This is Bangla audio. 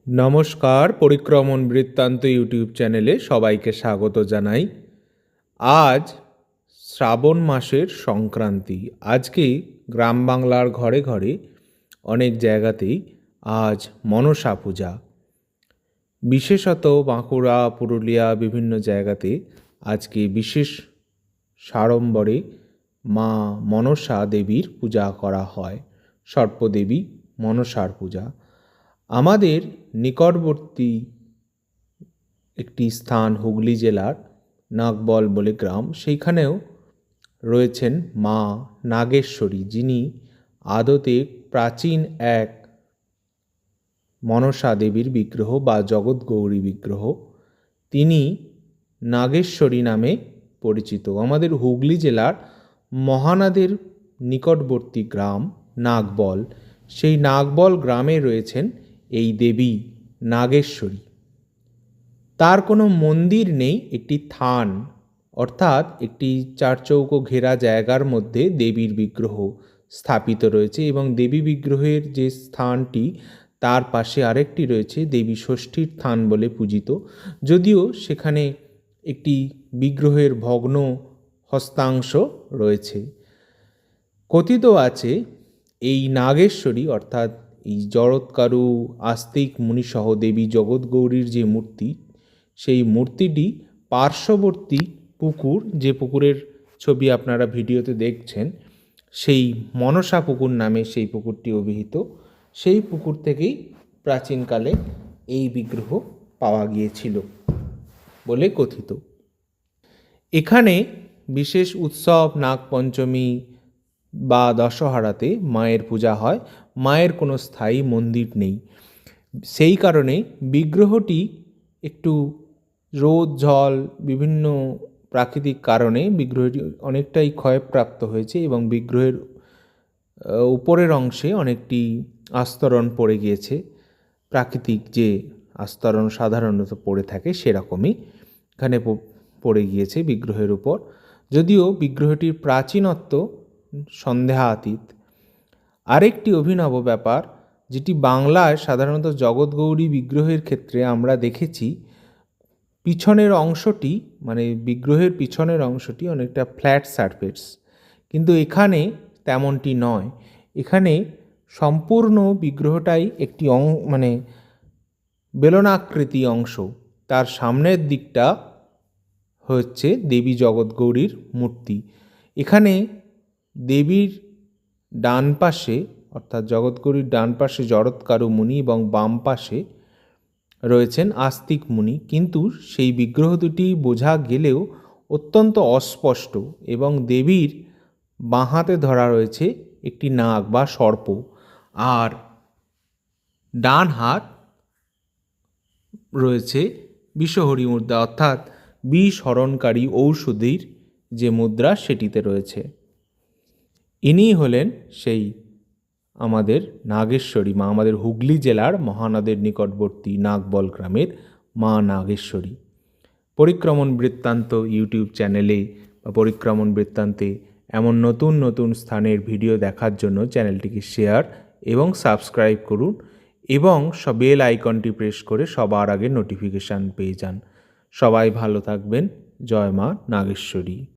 নমস্কার, পরিক্রমণ বৃত্তান্ত ইউটিউব চ্যানেলে সবাইকে স্বাগত জানাই। আজ শ্রাবণ মাসের সংক্রান্তি। আজকে গ্রাম বাংলার ঘরে ঘরে অনেক জায়গাতেই আজ মনসা পূজা। বিশেষত বাঁকুড়া, পুরুলিয়া বিভিন্ন জায়গাতে আজকে বিশেষ সাড়ম্বরে মা মনসা দেবীর পূজা করা হয়। সর্পদেবী মনসার পূজা। আমাদের নিকটবর্তী একটি স্থান হুগলি জেলার নাগবল বলে গ্রাম, সেইখানেও রয়েছেন মা নাগেশ্বরী, যিনি আদতে প্রাচীন এক মনসা দেবীর বিগ্রহ বা জগৎগৌরী বিগ্রহ। তিনি নাগেশ্বরী নামে পরিচিত। আমাদের হুগলি জেলার মহানাদের নিকটবর্তী গ্রাম নাগবল, সেই নাগবল গ্রামে রয়েছেন এই দেবী নাগেশ্বরী। তার কোনো মন্দির নেই, একটি থান অর্থাৎ একটি চারচৌকো ঘেরা জায়গার মধ্যে দেবীর বিগ্রহ স্থাপিত রয়েছে এবং দেবী বিগ্রহের যে স্থানটি তার পাশে আরেকটি রয়েছে দেবী ষষ্ঠীর থান বলে পূজিত। যদিও সেখানে একটি বিগ্রহের ভগ্ন হস্তাংশ রয়েছে। কথিত আছে এই নাগেশ্বরী অর্থাৎ এই জড়ৎকারু আস্তিক মুনিসহ দেবী জগৎগৌরীর যে মূর্তি, সেই মূর্তিটি পার্শ্ববর্তী পুকুর, যে পুকুরের ছবি আপনারা ভিডিওতে দেখছেন, সেই মনসা পুকুর নামে সেই পুকুরটি অভিহিত, সেই পুকুর থেকেই প্রাচীনকালে এই বিগ্রহ পাওয়া গিয়েছিল বলে কথিত। এখানে বিশেষ উৎসব নাগপঞ্চমী বা দশহরাতে মায়ের পূজা হয়। মায়ের কোনো স্থায়ী মন্দির নেই, সেই কারণে বিগ্রহটি একটু রোদ ঝড় বিভিন্ন প্রাকৃতিক কারণে বিগ্রহটি অনেকটাই ক্ষয়প্রাপ্ত হয়েছে এবং বিগ্রহের উপরের অংশে অনেকটি আস্তরণ পড়ে গিয়েছে। প্রাকৃতিক যে আস্তরণ সাধারণত পড়ে থাকে সেরকমই এখানে পড়ে গিয়েছে বিগ্রহের উপর। যদিও বিগ্রহটির প্রাচীনত্ব সন্দেহাতীত। আরেকটি অভিনব ব্যাপার, যেটি বাংলায় সাধারণত জগৎগৌরী বিগ্রহের ক্ষেত্রে আমরা দেখেছি, পিছনের অংশটি মানে বিগ্রহের পিছনের অংশটি অনেকটা ফ্ল্যাট সারফেস, কিন্তু এখানে তেমনটি নয়। এখানে সম্পূর্ণ বিগ্রহটাই একটি মানে বেলনাকৃতি অংশ। তার সামনের দিকটা হচ্ছে দেবী জগৎগৌরীর মূর্তি। এখানে দেবীর ডান পাশে অর্থাৎ জগৎগৌরীর ডান পাশে জড়ৎকারু মুনি এবং বাম পাশে রয়েছেন আস্তিক মুনি, কিন্তু সেই বিগ্রহ দুটি বোঝা গেলেও অত্যন্ত অস্পষ্ট এবং দেবীর বাঁ হাতে ধরা রয়েছে একটি নাগ বা সর্প, আর ডান হাত রয়েছে বিষহরী মুদ্রা অর্থাৎ বিষ হরণকারী ঔষধির যে মুদ্রা সেটিতে রয়েছে। ইনি হলেন সেই আমাদের নাগেশ্বরী মা, আমাদের হুগলি জেলার মহানদের নিকটবর্তী নাগবল গ্রামের মা নাগেশ্বরী। পরিক্রমণ বৃত্তান্ত ইউটিউব চ্যানেলে বা পরিক্রমণ বৃত্তান্তে এমন নতুন নতুন স্থানের ভিডিও দেখার জন্য চ্যানেলটিকে শেয়ার এবং সাবস্ক্রাইব করুন এবং বেল আইকনটি প্রেস করে সবার আগে নোটিফিকেশান পেয়ে যান। সবাই ভালো থাকবেন। জয় মা নাগেশ্বরী।